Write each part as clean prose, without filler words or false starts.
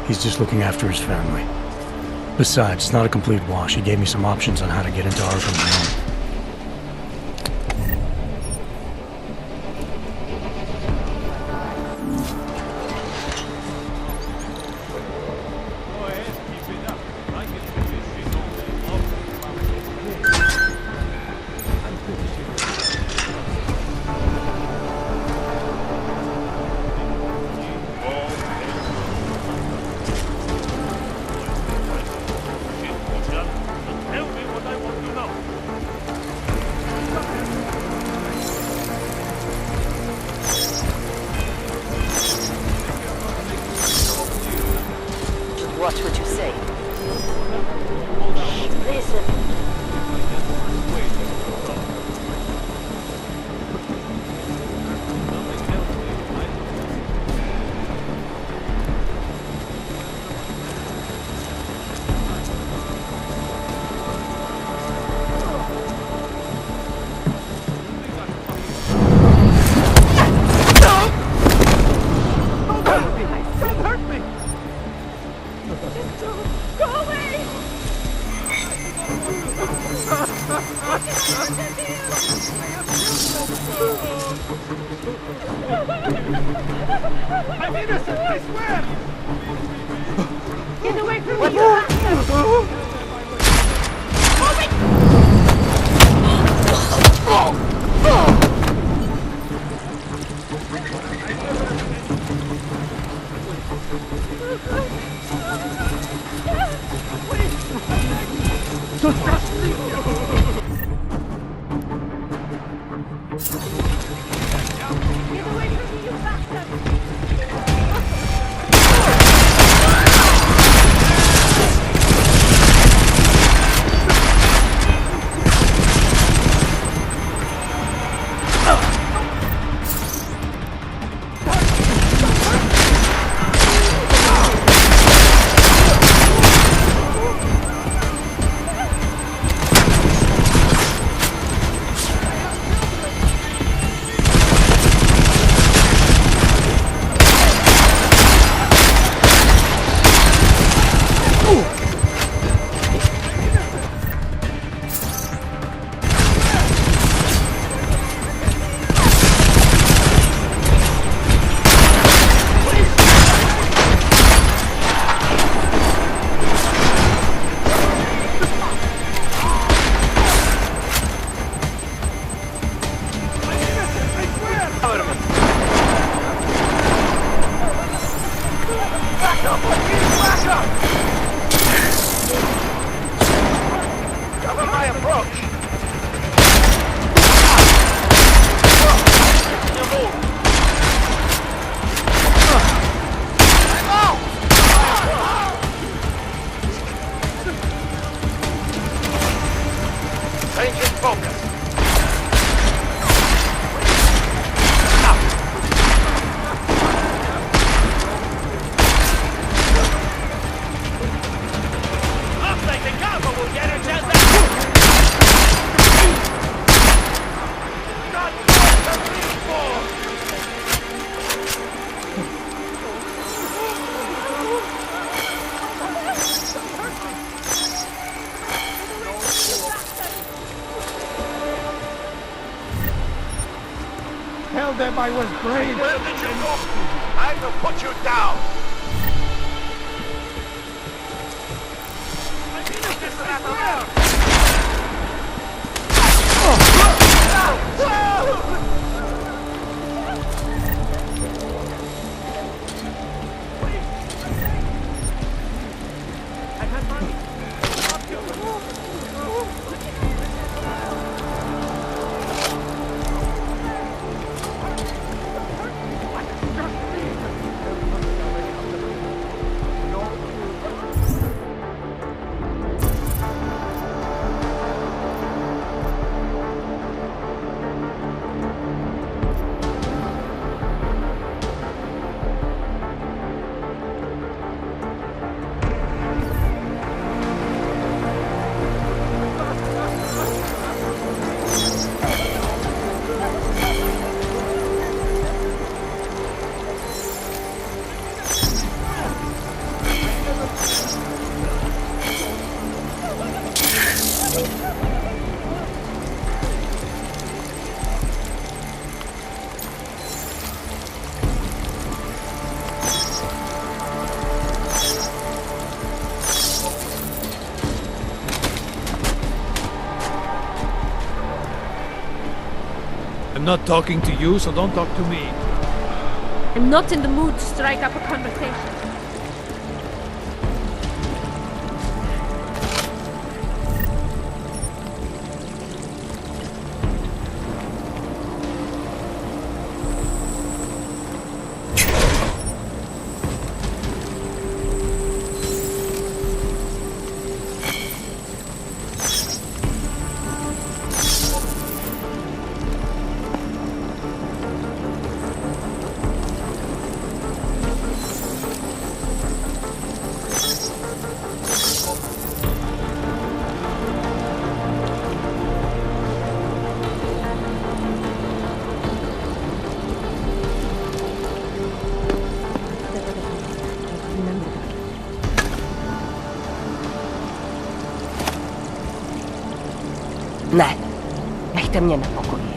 He's just looking after his family. Besides, it's not a complete wash. He gave me some options on how to get into Arkham. Watch what you say. Listen. I'm innocent, I swear! Get away from me, you bastard! Tell them I was brave. Where did you go? I will put you down. not talking to you, so don't talk to me. I'm not in the mood to strike up a conversation. Ne, nechte mě na pokoji.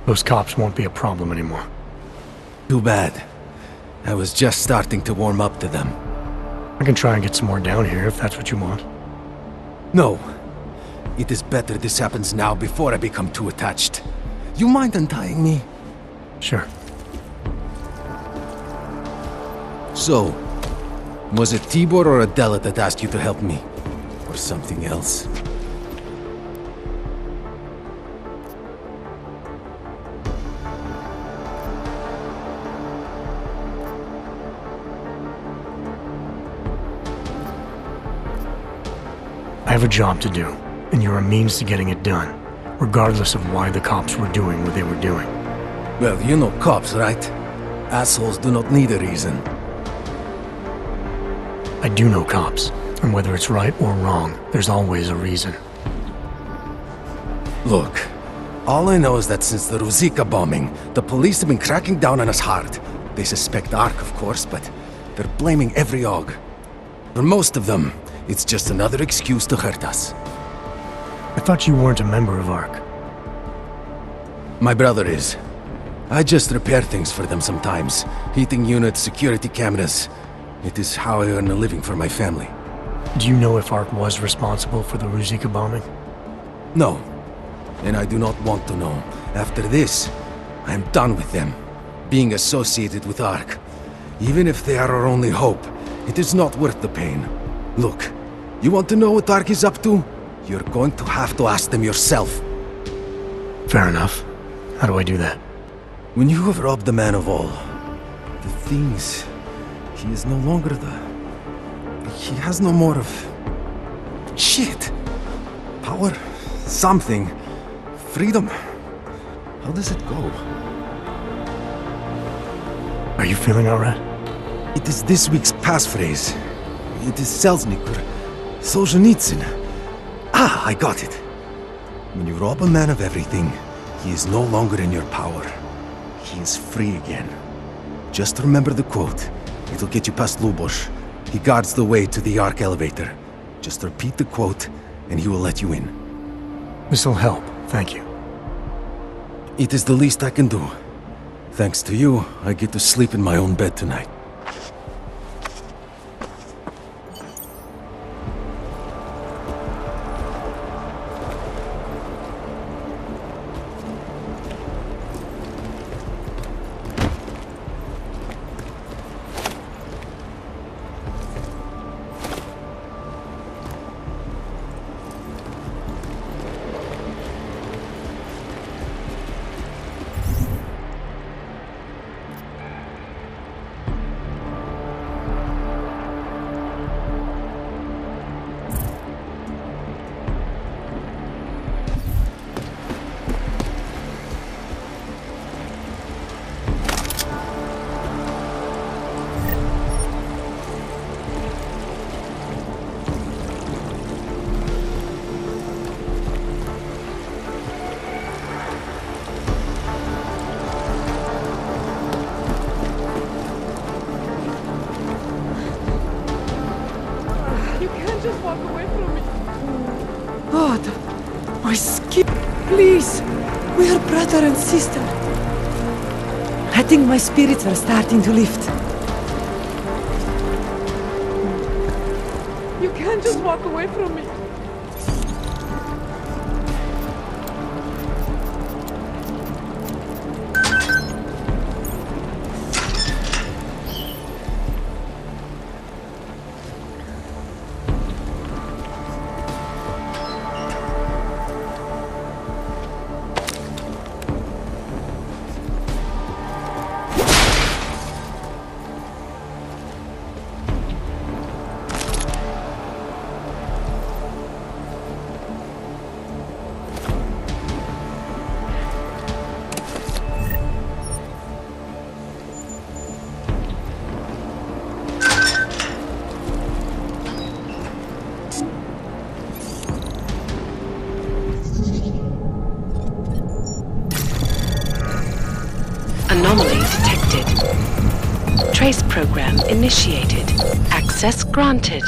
Those cops won't be a problem anymore. Too bad. I was just starting to warm up to them. I can try and get some more down here if that's what you want. No. It is better this happens now before I become too attached. You mind untying me? Sure. So, was it Tibor or Adela that asked you to help me? Or something else? I have a job to do, and you're a means to getting it done, regardless of why the cops were doing what they were doing. Well, you know cops, right? Assholes do not need a reason. I do know cops, and whether it's right or wrong, there's always a reason. Look, all I know is that since the Ruzicka bombing, the police have been cracking down on us hard. They suspect Ark, of course, but they're blaming every og. For most of them, it's just another excuse to hurt us. I thought you weren't a member of ARC. My brother is. I just repair things for them sometimes. Heating units, security cameras. It is how I earn a living for my family. Do you know if ARC was responsible for the Ruzicka bombing? No. And I do not want to know. After this, I am done with them. Being associated with ARC. Even if they are our only hope, it is not worth the pain. Look, you want to know what ARC is up to? You're going to have to ask them yourself. Fair enough. How do I do that? When you have robbed the man of all, the things, he is no longer he has no more of... shit. Power, something, freedom. How does it go? Are you feeling alright? It is this week's passphrase. It is Selznick or Solzhenitsyn. Ah, I got it. When you rob a man of everything, he is no longer in your power. He is free again. Just remember the quote. It'll get you past Lubosh. He guards the way to the Ark elevator. Just repeat the quote, and he will let you in. This'll help, thank you. It is the least I can do. Thanks to you, I get to sleep in my own bed tonight. skin. Please. We are brother and sister. I think my spirits are starting to lift. You can't just walk away from me. Anomaly detected. Trace program initiated. Access granted.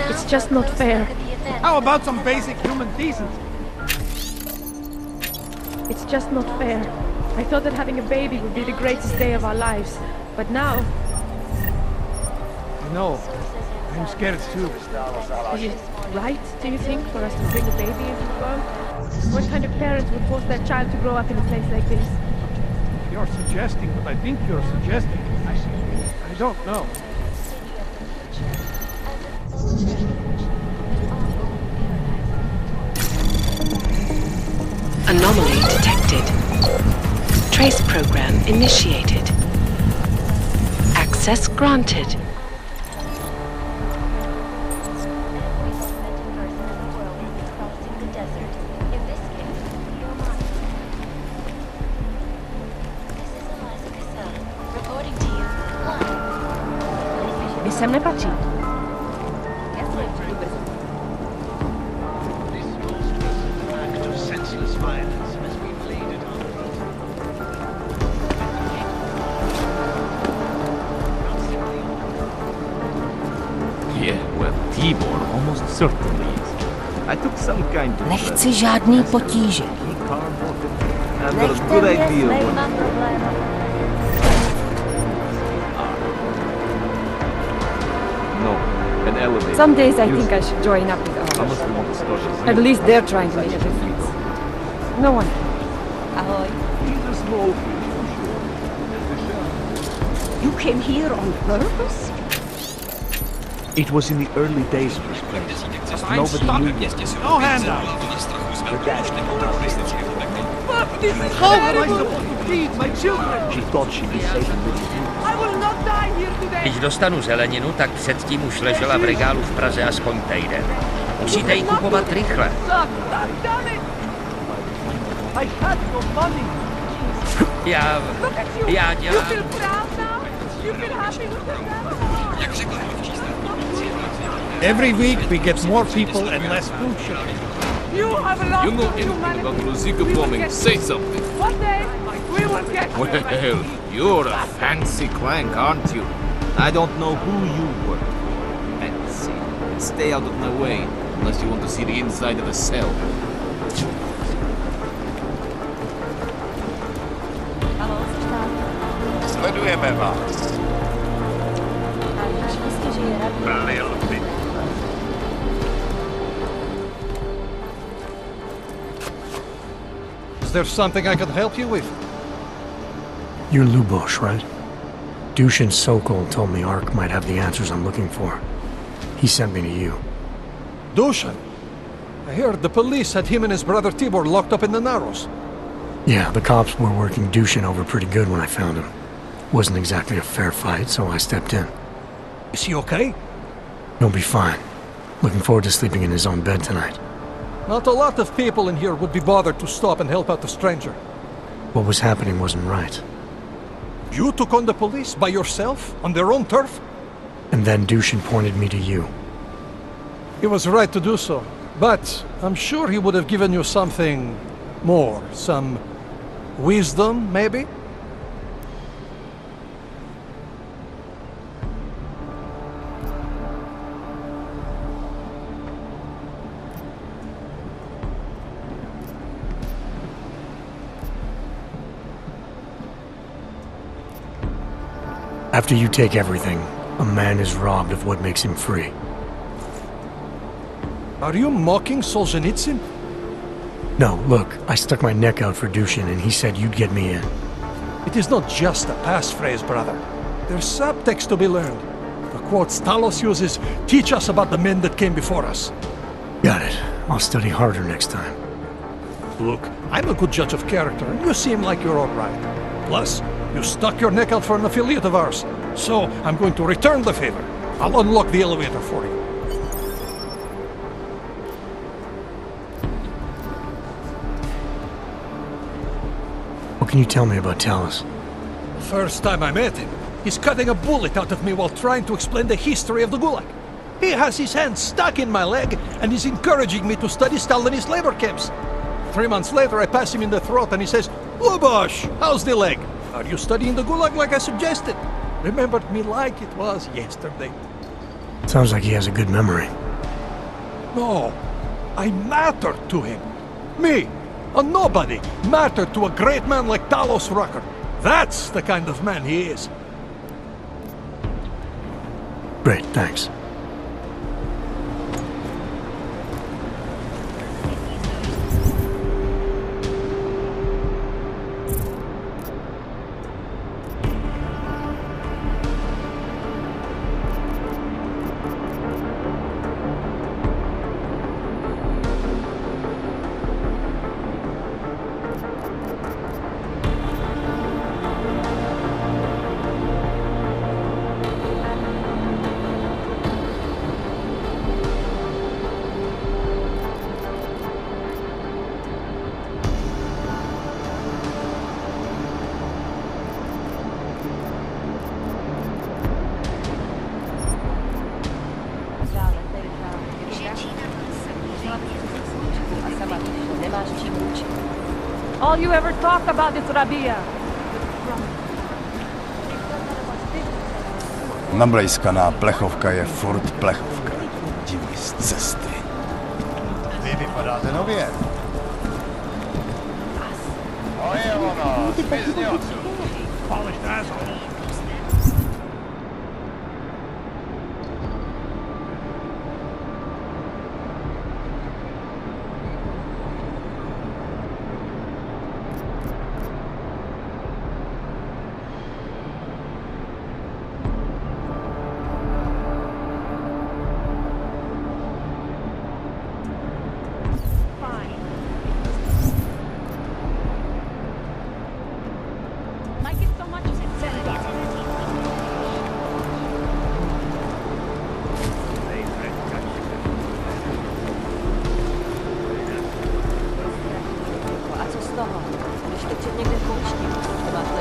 It's just not fair. How about some basic human decency? It's just not fair. I thought that having a baby would be the greatest day of our lives. But now, No, I'm scared too. is it right, do you think, for us to bring a baby into the world? What kind of parents would force their child to grow up in a place like this? You're suggesting what I think you're suggesting. I don't know. Anomaly detected. Trace program initiated. Access granted. Vy sem nepatří. Tibor almost certainly is. I took some kind of Nechci žádný potíže. I've got a good idea what No, an elevator. Some days I think I should join up with ours. Unless we want to start a At least they're trying to make a difference. No one. Ahoj. He's a small fish, for sure. You came here on purpose? It was in the early days of this place. Nobody knew yet. No handout! Her dad. How am I supposed to feed my children? She thought she'd be safe and with you. I will not die here today! Když dostanu zeleninu, tak předtím už ležela v regálu v Praze aspoň týden. Musíte ji kupovat rychle. I had no money! Já dělám... Every week we get more people and less food shipping. You have a lot You know anything about Rosika bombing? Say something. One day, we will get Well, you're a fancy clank, aren't you? I don't know who you were. Fancy. Stay out of my way, unless you want to see the inside of a cell. Sledujeme vás. Is there something I could help you with? You're Lubosh, right? Dushin Sokol told me Ark might have the answers I'm looking for. He sent me to you. Dushan? I heard the police had him and his brother Tibor locked up in the Narrows. Yeah, the cops were working Dushin over pretty good when I found him. Wasn't exactly a fair fight, so I stepped in. Is he okay? He'll be fine. Looking forward to sleeping in his own bed tonight. Not a lot of people in here would be bothered to stop and help out the stranger. What was happening wasn't right. You took on the police by yourself, on their own turf? And then Dushin pointed me to you. He was right to do so, but I'm sure he would have given you something more. Some wisdom, maybe? After you take everything, a man is robbed of what makes him free. Are you mocking Solzhenitsyn? No, look, I stuck my neck out for Dushin and he said you'd get me in. It is not just a passphrase, brother. There's subtext to be learned. The quotes Talos uses teach us about the men that came before us. Got it. I'll study harder next time. Look, I'm a good judge of character, and you seem like you're all right. Plus, you stuck your neck out for an affiliate of ours, so I'm going to return the favor. I'll unlock the elevator for you. What can you tell me about Talos? The first time I met him, he's cutting a bullet out of me while trying to explain the history of the Gulag. He has his hand stuck in my leg, and he's encouraging me to study Stalinist labor camps. 3 months later, I pass him in the throat, and he says, "Lubosh, how's the leg? Are you studying the Gulag like I suggested?" Remembered me like it was yesterday. Sounds like he has a good memory. No, I mattered to him. Me, a nobody, mattered to a great man like Talos Rucker. That's the kind of man he is. Great, thanks. All you ever talk about is Rabia. Nablejskaná plechovka je furt plechovka. Jdi z cesty. Vy vypadáte nově. To je ono, zmizni odsud. Polished asshole.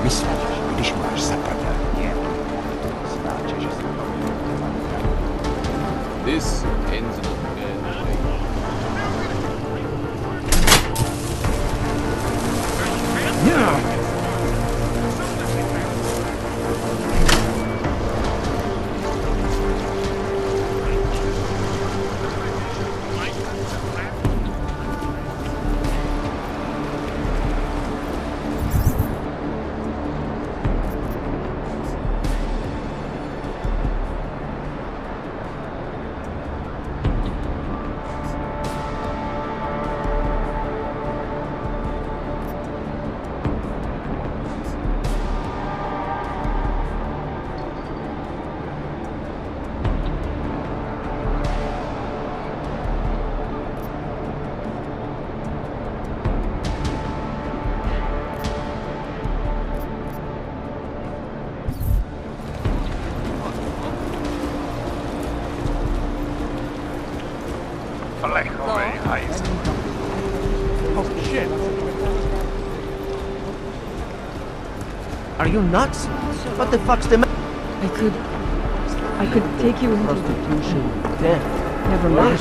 Myslíš, když máš zapadání, to značí, že jsi... This ends in a bad way. Yeah. Are you nuts? What the fuck's the matter? I could take you into Prostitution, death, Never mind.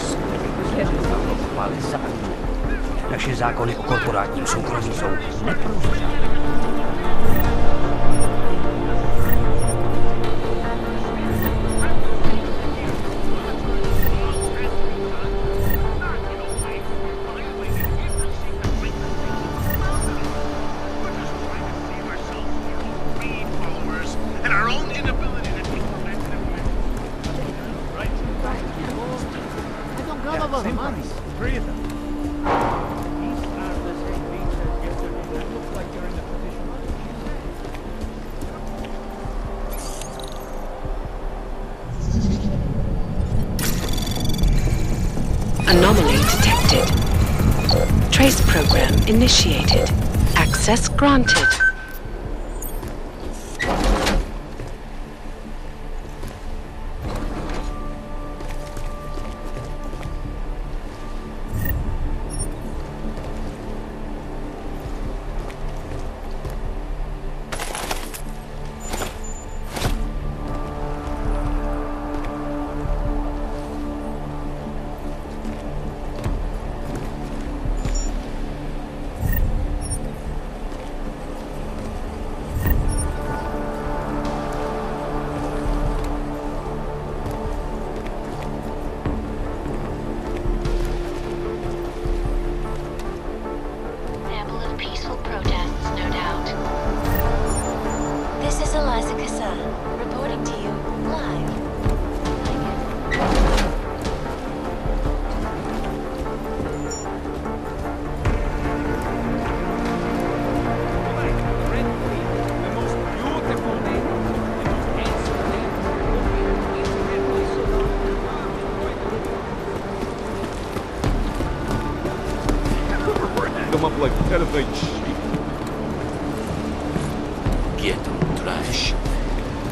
Naše zákony o korporátním soukromí jsou neprůstřelné. Anomaly detected. Trace program initiated. Access granted. Up like telephone sheep. Ghetto trash.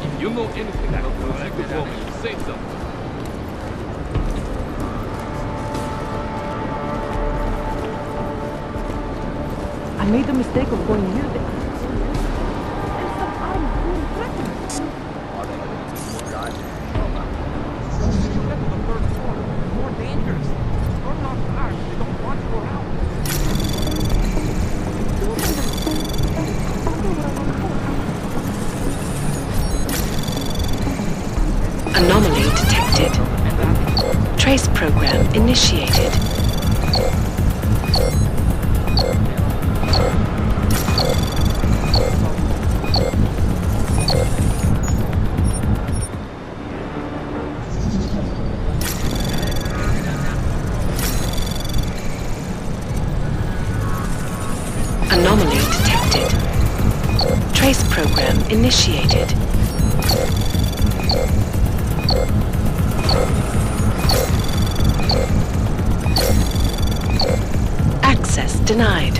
If you know anything about the woman, say something. I made the mistake of going near them. Anomaly detected. Trace program initiated. Anomaly detected. Trace program initiated. Access denied.